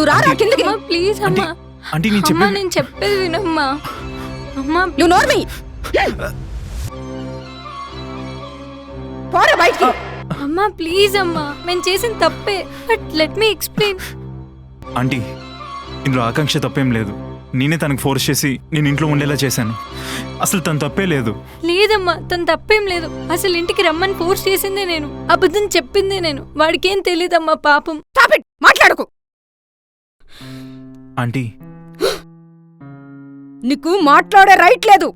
నువ్వు రారా కిందకి. ప్లీజ్ అమ్మా. ఆంటీ నేను చెప్పేది వినమ్మా. అమ్మా నువ్వు నోర్మి పోరా బయటికి. అమ్మా ప్లీజ్ అమ్మా, మేము చేసిన తప్పే, but let me explain. Aunty ఇందులో ఆకాంక్ష తప్పేం లేదు. నేనే తనకు ఫోర్స్ చేసి నేను ఇంట్లో ఉండేలా చేశాను. అసలు తను తప్పే లేదు. లేదమ్మా, తను తప్పేం లేదు. అసలు ఇంటికి రమ్మని ఫోర్స్ చేసిందే నేను, అబద్ధం చెప్పిందే నేను. వాడికేం తెలియదమ్మా పాపం. మాట్లాడుకు. ఆంటీ నీకు మాట్లాడే రైట్ లేదు.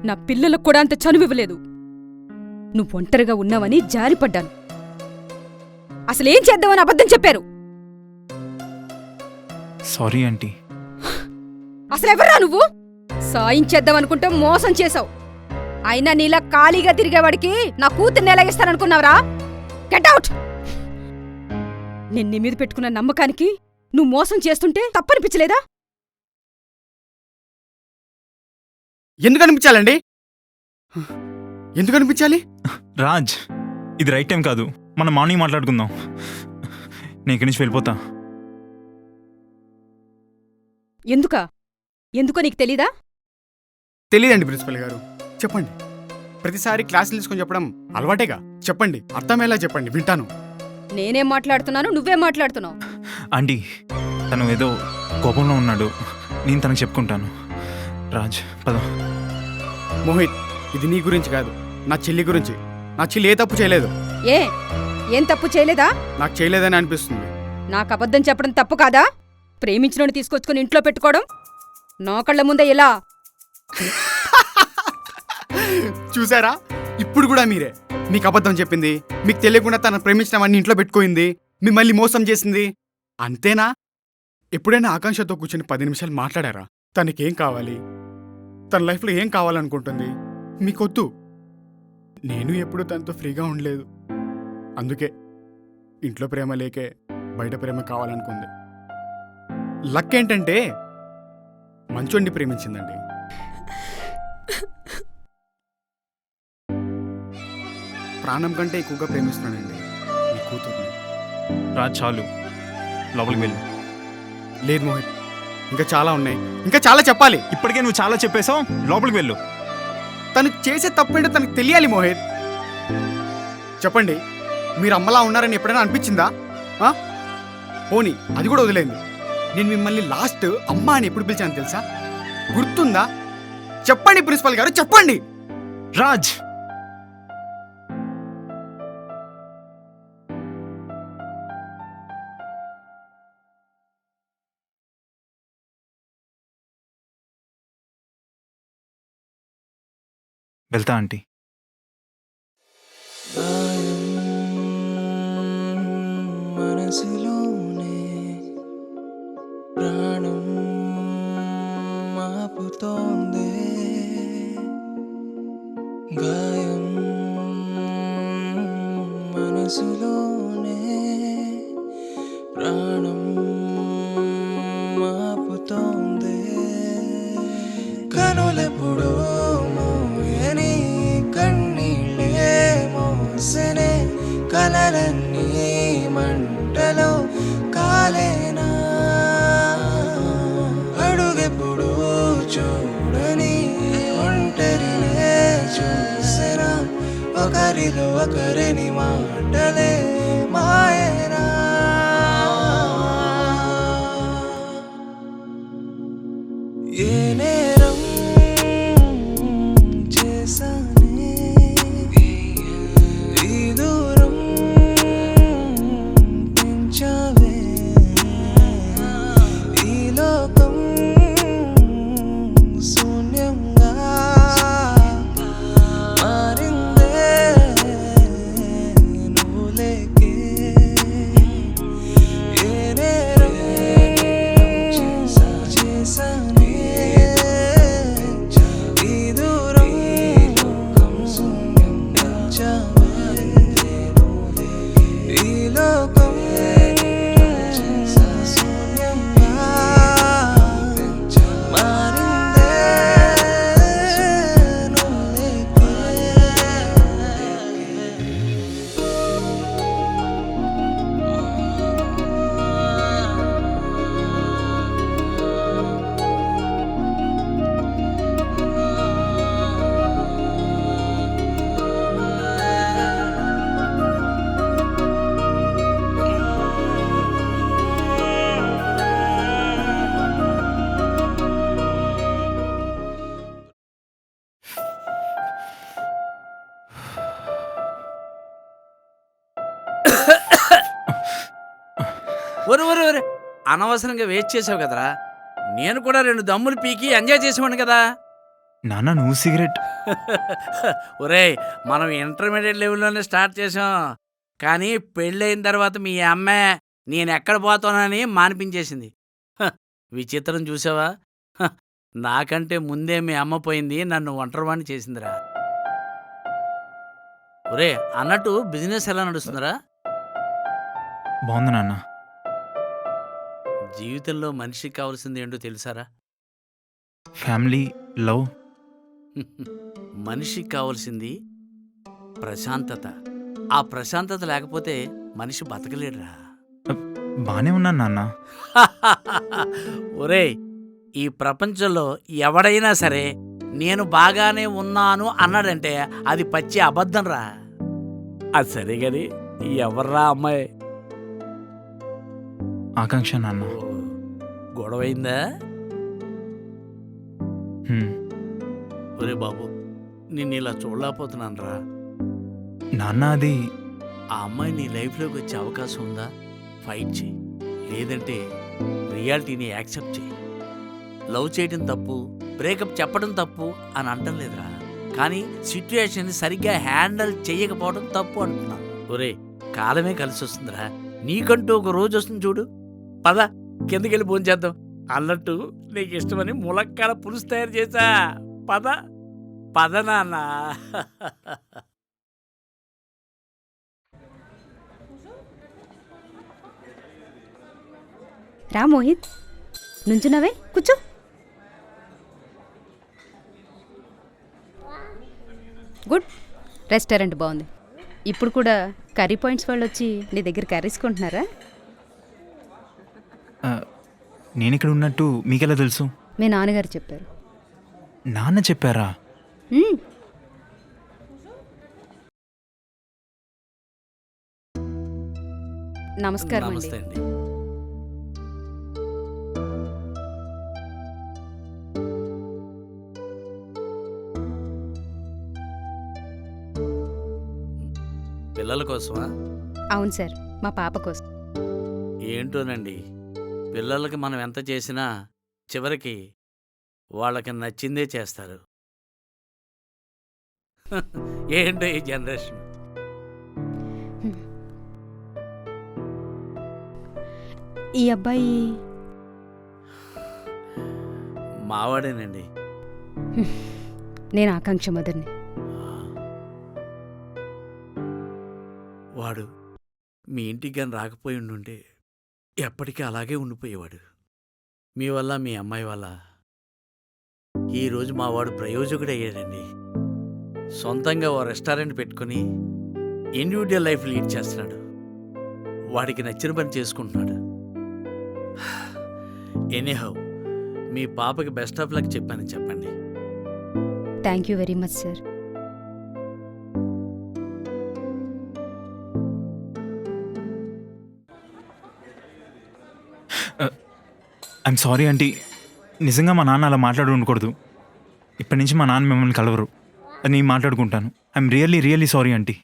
నా పిల్లలకు కూడా అంత చనువివ్వలేదు. నువ్వు ఒంటరిగా ఉన్నావని జారిపడ్డాను. అసలేం చేద్దామని అబద్ధం చెప్పారు. Sorry aunty. అసలెవర్రా నువ్వు? సాయం చేద్దామనుకుంటే మోసం చేశావు. అయినా నీలా ఖాళీగా తిరిగేవాడికి నా కూతుర్ని ఎలా ఇస్తాననుకున్నావురా? Get out. నేను నీ మీద పెట్టుకున్న నమ్మకానికి నువ్వు మోసం చేస్తుంటే తప్పనిపించలేదా? ఎందుకు అనిపించాలండి? ఎందుకు అనిపించాలి? రాజ్, ఇది రైట్ టైం కాదు. మనం మార్నింగ్ మాట్లాడుకుందాం. నేను ఇక్కడి నుంచి వెళ్ళిపోతా. ఎందుకో నీకు తెలీదా? తెలీదండి ప్రిన్సిపల్ గారు. చెప్పండి. ప్రతిసారి క్లాసులు తీసుకొని చెప్పడం అలవాటేగా. చెప్పండి, అర్థమయ్యేలా చెప్పండి, వింటాను. నేనేం మాట్లాడుతున్నాను, నువ్వేం మాట్లాడుతున్నావు? ఆంటీ తను ఏదో కోపంలో ఉన్నాడు. నేను తనకు చెప్పుకుంటాను. రాజ్ పద. మోహిత్, ఇది నీ గురించి కాదు, నా చెల్లి గురించి. నా చెల్లి ఏ తప్పు చేయలేదు. ఏం తప్పు చేయలేదా? నాకు చేయలేదని అనిపిస్తుంది. నాకు అబద్ధం చెప్పడం తప్పు కాదా? ప్రేమించినోని తీసుకొచ్చుకొని ఇంట్లో పెట్టుకోవడం నా కళ్ళ ముందే ఎలా? చూసారా, ఇప్పుడు కూడా మీరే. మీకు అబద్ధం చెప్పింది, మీకు తెలియకుండా తన ప్రేమించిన వాడిని ఇంట్లో పెట్టుకోయింది, మిమ్మల్ని మోసం చేసింది. అంతేనా? ఎప్పుడైనా ఆకాంక్షతో కూర్చొని 10 నిమిషాలు మాట్లాడారా? తనకేం కావాలి, తన లైఫ్లో ఏం కావాలనుకుంటుంది, మీకొద్దు. నేను ఎప్పుడూ తనతో ఫ్రీగా ఉండలేదు. అందుకే ఇంట్లో ప్రేమ లేకే బయట ప్రేమ కావాలనుకుంది. లక్ ఏంటంటే మంచోడిని ప్రేమించిందండి. ప్రాణం కంటే ఎక్కువగా ప్రేమిస్తున్నానండి మీ కూతుర్ని. రాజ్ చాలు, లోపలికి వెళ్ళు. లేదు మోహిత్, ఇంకా చాలా ఉన్నాయి, ఇంకా చాలా చెప్పాలి. ఇప్పటికే నువ్వు చాలా చెప్పేశావు, లోపలికి వెళ్ళు. తను చేసే తప్పేంటో తనకు తెలియాలి మోహిత్. చెప్పండి, మీరు అమ్మలా ఉన్నారని ఎప్పుడైనా అనిపించిందా? పోనీ అది కూడా వదిలేండి. నేను మిమ్మల్ని లాస్ట్ అమ్మ అని ఎప్పుడు పిలిచాను తెలుసా? గుర్తుందా? చెప్పండి ప్రిన్సిపల్ గారు, చెప్పండి. రాజ్ వెళ్తా ఆంటీ. మనసులోనే ప్రాణం మాపుతోందే, గాయం మనసులోనే ప్రాణం మాపుతోందే. కనులెప్పుడో మోయని కన్నీళ్ళే మోసనే, కలలన్నీ మంటలో కాలేనా. అడుగెప్పుడు చూడని ఒంటరినే చూసినా, ఒకరిలో ఒకరిని మాటలే మాయనా. ఏ నేరం చేశానే ఈ దూరం పెంచావే, ఈ లోకం శూన్యంగా మారిందే నువ్వు లేకే. ఒరే అనవసరంగా వేస్ట్ చేసావు కదరా. నేను కూడా 2 దమ్ములు పీకి ఎంజాయ్ చేసేవాడిని కదా. నాన్న నువ్వు సిగరెట్. ఒరేయ్, మనం ఇంటర్మీడియట్ లెవెల్లోనే స్టార్ట్ చేసాం. కానీ పెళ్ళయిన తర్వాత మీ అమ్మే నేను ఎక్కడ పోతానని మానిపించేసింది. హ, విచిత్రం చూసావా? హ, నాకంటే ముందే మీ అమ్మ పోయింది, నన్ను ఒంటరివాణ్ణి చేసిందిరా. ఒరే, అన్నట్టు బిజినెస్ ఎలా నడుస్తుందిరా? బాగుంది నాన్న. జీవితంలో మనిషికి కావాల్సింది ఏంటో తెలుసారా? Family, love. మనిషికి కావాల్సింది ప్రశాంతత. ఆ ప్రశాంతత లేకపోతే మనిషి బతకలేడురా. బానే ఉన్నాను నాన్న. ఒరేయ్, ఈ ప్రపంచంలో ఎవడైనా సరే నేను బాగానే ఉన్నాను అన్నాడంటే అది పచ్చి అబద్ధం రా. అది సరే గాని ఎవర్రా అమ్మాయి? ఆకాంక్ష నాన్న. ఓ, గొడవైందా? హ్మ్. ఒరే బాబు, నిన్ను ఇలా చూడలేకపోతున్నాను రా. నాన్న అది ఆ అమ్మాయి నీ లైఫ్లోకి వచ్చే అవకాశం ఉందా? ఫైట్ చేయి, లేదంటే రియాలిటీని యాక్సెప్ట్ చేయి. లవ్ చేయడం తప్పు, బ్రేకప్ చెప్పడం తప్పు అని అంటం లేదురా. కానీ సిచ్యుయేషన్ సరిగ్గా హ్యాండిల్ చెయ్యకపోవడం తప్పు అంటున్నాను. ఒరే, కాలమే కలిసి వస్తుందిరా. నీకంటూ ఒక రోజు వస్తుంది చూడు. పద, కిందకెళ్ళి భోంచేద్దాం. అన్నట్టు నీకు ఇష్టమని ములక్కాల పులుసు తయారు చేశా. పద పద నాన్న. రా మోహిత్, నుంచున్నావే, కూర్చో. గుడ్, రెస్టారెంట్ బాగుంది. ఇప్పుడు కూడా కర్రీ పాయింట్స్ వాళ్ళు వచ్చి నీ దగ్గర కర్రీస్ కొంటున్నారా? నేను ఇక్కడ ఉన్నట్టు మీకెలా తెలుసు? మీ నాన్నగారు చెప్పారు. నాన్న చెప్పారా? మ్మ్. నమస్కారం అండి. నమస్తే అండి. పిల్లల కోసమా? అవును సార్, మా పాప కోసం. ఏంటోనండి, పిల్లలకి మనం ఎంత చేసినా చివరికి వాళ్ళకి నచ్చిందే చేస్తారు. ఏంటో ఈ జనరేషన్. ఈ అబ్బాయి మావాడేనండి. నేను ఆకాంక్ష మదర్ని. వాడు మీ ఇంటికి కానీ రాకపోయి ఉండుంటే ఎప్పటికీ అలాగే ఉండిపోయేవాడు. మీ వల్ల, మీ అమ్మాయి వల్ల ఈరోజు మా వాడు ప్రయోజకుడయ్యాడండి. సొంతంగా ఓ రెస్టారెంట్ పెట్టుకుని ఇండివిజువల్ లైఫ్ లీడ్ చేస్తున్నాడు. వాడికి నచ్చిన పని చేసుకుంటున్నాడు. ఎనీహౌ, మీ పాపకి బెస్ట్ ఆఫ్ లక్ చెప్పానని చెప్పండి. Thank you very much sir. I'm sorry aunty. నిజంగా మా నాన్న అలా మాట్లాడి ఉండకూడదు. ఇప్పటి నుంచి మా నాన్న మిమ్మల్ని కలవరు అని మాట్లాడుకుంటాను. I'm really sorry aunty.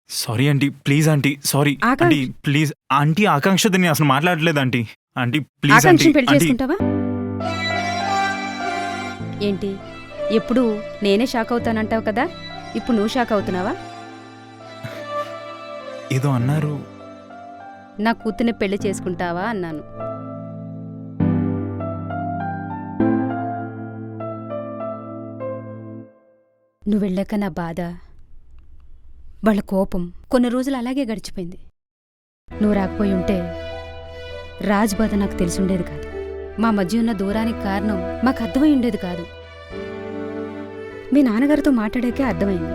Sorry aunty, please aunty, sorry aunty, please aunty. ఆకాంక్షతో నేను అసలు మాట్లాడలేదు ఆంటీ. Aunty please aunty. ఆకాంక్షని పెళ్లి ఆంటీ చేసుకుంటావా ఏంటి? ఎప్పుడు నేనే షాక్ అవుతానంటావు కదా, ఇప్పుడు నువ్వు షాక్ అవుతున్నావా? ఏదో అన్నారు. నా కూతుర్ని పెళ్లి చేసుకుంటావా అన్నాను. నువ్వు వెళ్ళాక నా బాధ, వాళ్ళ కోపం కొన్ని రోజులు అలాగే గడిచిపోయింది. నువ్వు రాకపోయి ఉంటే రాజ్ బాధ నాకు తెలిసుండేది కాదు. మా మధ్య ఉన్న దూరానికి కారణం మాకు అర్థమై ఉండేది కాదు. మీ నాన్నగారితో మాట్లాడాకే అర్థమైంది.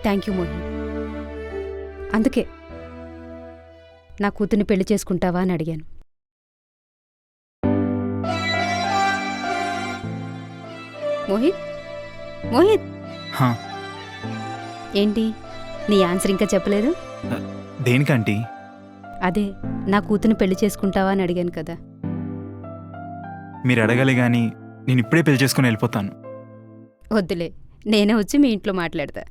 Thank you Mohit. అందుకే నా కూతుర్ని పెళ్లి చేసుకుంటావా అని అడిగాను. మోహిత్, మోహిత్, హా, ఏంటి నీ ఆన్సర్ ఇంకా చెప్పలేదు? దేనికంటీ? అదే, నా కూతుర్ని పెళ్లి చేసుకుంటావా అని అడిగాను కదా. మీరు అడగాలి కానీ నేను ఇప్పుడే పెళ్లి చేసుకుని వెళ్ళిపోతాను. వద్దులే, నేనే వచ్చి మీ ఇంట్లో మాట్లాడతా.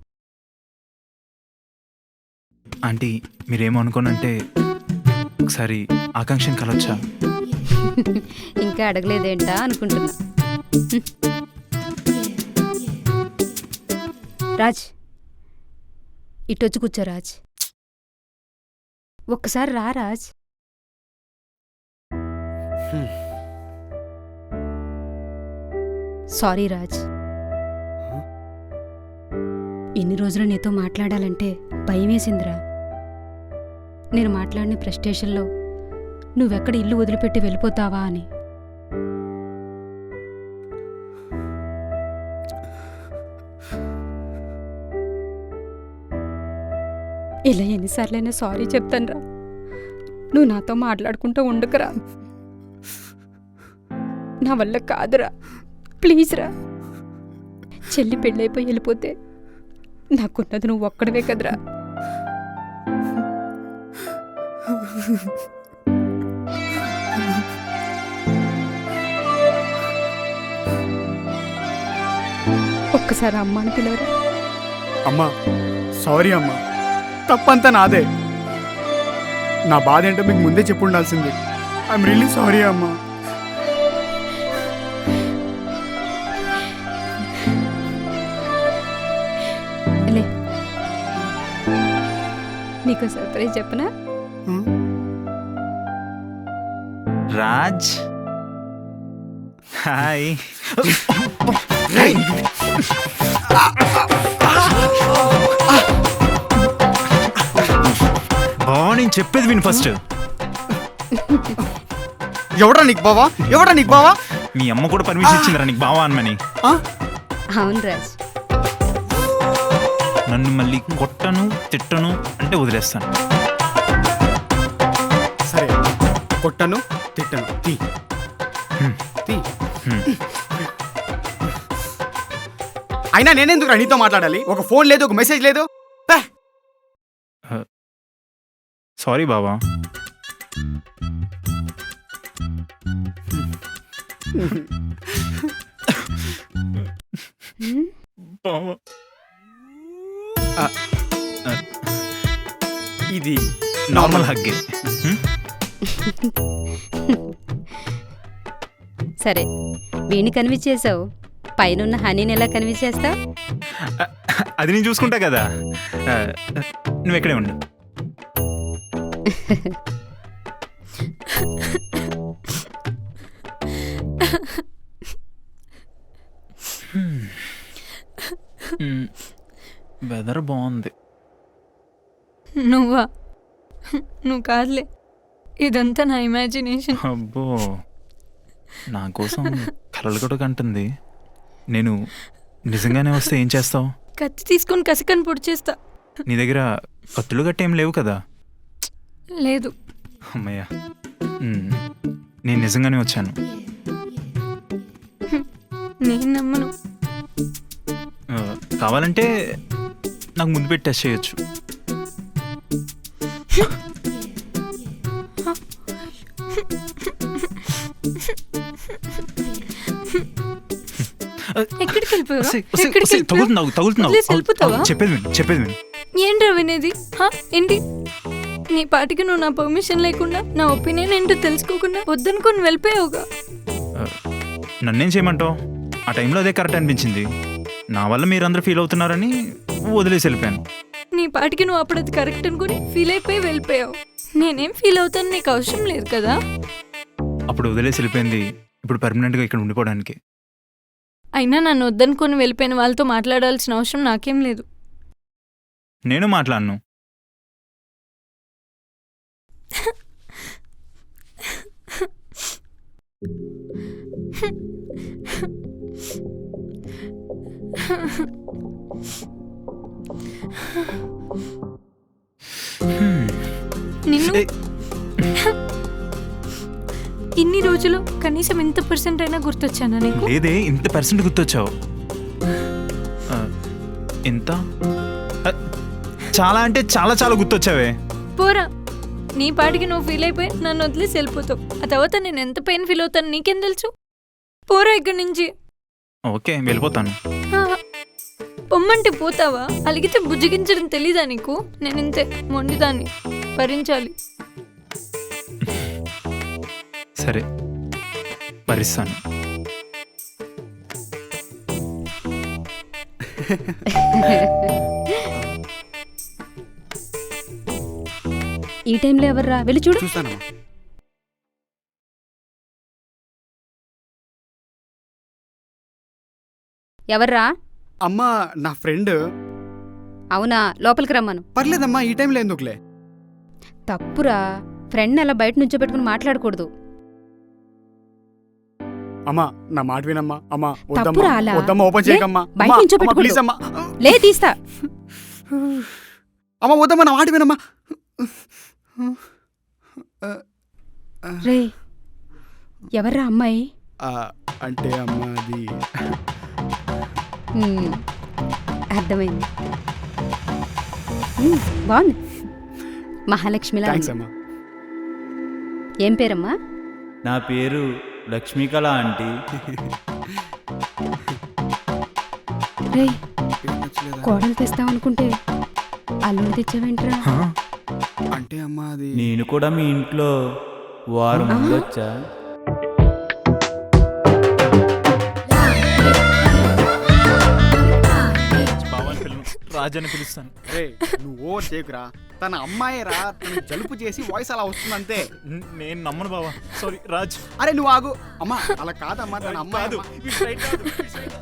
ఆంటీ మీరేమో అనుకోనంటే ఒకసారి ఆకాంక్షని కలవచ్చా? ఇంకా అడగలేదేంటా అనుకుంటున్నా. రాజ్, ఇటొచ్చి కూర్చో రాజ్. ఒక్కసారి రా రాజ్. సారీ రాజ్, ఇన్ని రోజులు నీతో మాట్లాడాలంటే భయమేసిందిరా. నేను మాట్లాడిన ఫ్రస్ట్రేషన్లో నువ్వెక్కడ ఇల్లు వదిలిపెట్టి వెళ్ళిపోతావా అని. ఇలా ఎన్నిసార్లైనా సారీ చెప్తానురా. నువ్వు నాతో మాట్లాడుకుంటూ ఉండకురా. నా వల్ల కాదురా, ప్లీజ్ రా. చెల్లి పెళ్ళైపోయి వెళ్ళిపోతే నాకున్నది నువ్వు ఒక్కడవే కదరా. ఒక్కసారి అమ్మ అని పిలవరా. అమ్మా సారీ అమ్మా, తప్పంతా నాదే. నా బాధ ఏంటో మీకు ముందే చెప్పు ఉండాల్సింది. ఐఎమ్ రియల్లీ సారీ అమ్మా. లే, నీకు సర్ప్రైజ్ చెప్పనా? రాజ్ హాయ్. బావా నేను చెప్పేది విను ఫస్ట్. ఎవడా నీకు బావా? ఎవడా నీకు బావా? మీ అమ్మ కూడా పర్మిషన్ ఇచ్చిందిరా నీకు బావా అనమని. అవును రాజ్. నన్ను మళ్ళీ కొట్టను తిట్టను అంటే వదిలేస్తాను. సరే, కొట్టను తిట్టను, తీ తీ. అయినా నేనెందుకు నీతో మాట్లాడాలి? ఒక ఫోన్ లేదు, ఒక మెసేజ్ లేదు. సారీ బావా. బావా ఇది నార్మల్ హగ్గే. సరే, వీణ్ణి కన్విన్స్ చేసావు, పైనున్న హనీని ఎలా కన్విన్స్ చేస్తావు? అది నేను చూసుకుంటా కదా. నువ్వు ఎక్కడే ఉండు. వెదర్ బాగుంది. నువ్వా? నువ్వు కాదులే, ఇదంతా నా ఇమాజినేషన్. అబ్బో, నా కోసం కలలు కూడా కంటుంది. నేను నిజంగానే వస్తే ఏం చేస్తావు? కత్తి తీసుకొని కసికని పొడి చేస్తా. నీ దగ్గర కత్తులు గట్టేం లేవు కదా? లేదు. అమ్మయ్య, నేను నిజంగానే వచ్చాను. నేను నమ్మను. కావాలంటే నాకు ముందు పెట్టి టెస్ట్ చేయొచ్చు. ఎక్కడికి వెళ్ళిపోయావు? చెప్పేది విను. ఏంట్రా వినేది? ఏంటి? నీ పాటికి నువ్వు నా పర్మిషన్ లేకుండా, నా ఒపీనియన్ ఏంటో తెలుసుకోకుండా వద్దనుకొని వెళ్ళిపోయావుగా. నన్నేం చేయమంటావు? ఆ టైంలో అదే కరెక్ట్ అనిపించింది. నా వల్ల మీరందరూ ఫీల్ అవుతున్నారని వదిలేసి వెళ్ళిపోయాను. నీ పాటికి నువ్వు అప్పుడు అది కరెక్ట్ అనుకుని ఫీల్ అయిపోయి వెళ్ళిపోయావు. నేనేం ఫీల్ అవుతాను నీకు అవసరం లేదు కదా. అప్పుడు వదిలేసి వెళ్ళిపోయింది ఇప్పుడు పర్మనెంట్గా ఇక్కడ ఉండిపోవడానికి. అయినా నన్ను వద్దనుకొని వెళ్ళిపోయిన వాళ్ళతో మాట్లాడాల్సిన అవసరం నాకేం లేదు. నేను మాట్లాడను. నిన్ను ఇన్ని రోజులు కనీసం ఎంత పర్సెంట్ అయినా గుర్తొచ్చానా నీకు? లేదే, ఇంత పర్సెంట్ గుర్తొచ్చావు. ఎంత? చాలా అంటే చాలా చాలా గుర్తొచ్చావే. పోరా, నీ పాటికి నువ్వు ఫీల్ అయిపోయి నన్ను వదిలేసి వెళ్ళిపోతావు. ఆ తర్వాత నేను ఎంత పెయిన్ ఫీల్ అవుతాను నీకేం తెలుసు? పోరా ఇక్కడి నుంచి. ఓకే, వెళ్ళిపోతాను. పొమ్మంటే పోతావా? అలిగితే బుజ్జగించడం తెలీదా నీకు? నేను ఇంతే మొండిదాన్ని, భరించాలి. సరే భరిస్తాను. ఈ టైంలో ఎవర్రా? వెళ్ళి చూడు. చూస్తానమ్మా. ఎవర్రా? అమ్మా నా ఫ్రెండ్. అవునా, లోపలికి రమ్మను. పర్లేదమ్మా, ఈ టైంలో ఎందుకులే. తప్పురా, ఫ్రెండ్ అలా బయట నుంచో పెట్టుకుని మాట్లాడకూడదు. అమ్మా నా మాట వినమ్మా. అమ్మా తప్పురా అలా. వద్దమ్మా, ఓపెన్ చేయకమ్మా. బయట అమ్మా, నుంచో అమ్మా, పెట్టుకోడు. ప్లీజ్ అమ్మా. లే తీస్తా. అమ్మా వద్దమ్మా, నా మాట వినమ్మా. రే, ఎవర్రా అమ్మాయి? అంటే అమ్మా అది అర్థమైంది. బాగుంది, మహాలక్ష్మిలా థ్యాంక్స్ ఉంది. అమ్మా. ఏం పేరమ్మా? నా పేరు లక్ష్మీకళ ఆంటీ. రే, కోడలు తెస్తావనుకుంటే అల్లుడు తెచ్చావేంట్రా? హా? అంటే అమ్మా అది నేను కూడా మీ ఇంట్లో వారం ఉండొచ్చా? రాజని పిలుస్తాను. రే నువ్వు ఓవర్ చేయకురా. తన అమ్మాయి రా, తను జలుపు చేసి వాయిస్ అలా వస్తుంది అంతే. నేను నమ్మను బావా. సారీ రాజ్. అరే నువ్వు ఆగు. అమ్మా అలా కాదమ్మా, తన అమ్మాయి కాదు. అమ్మా.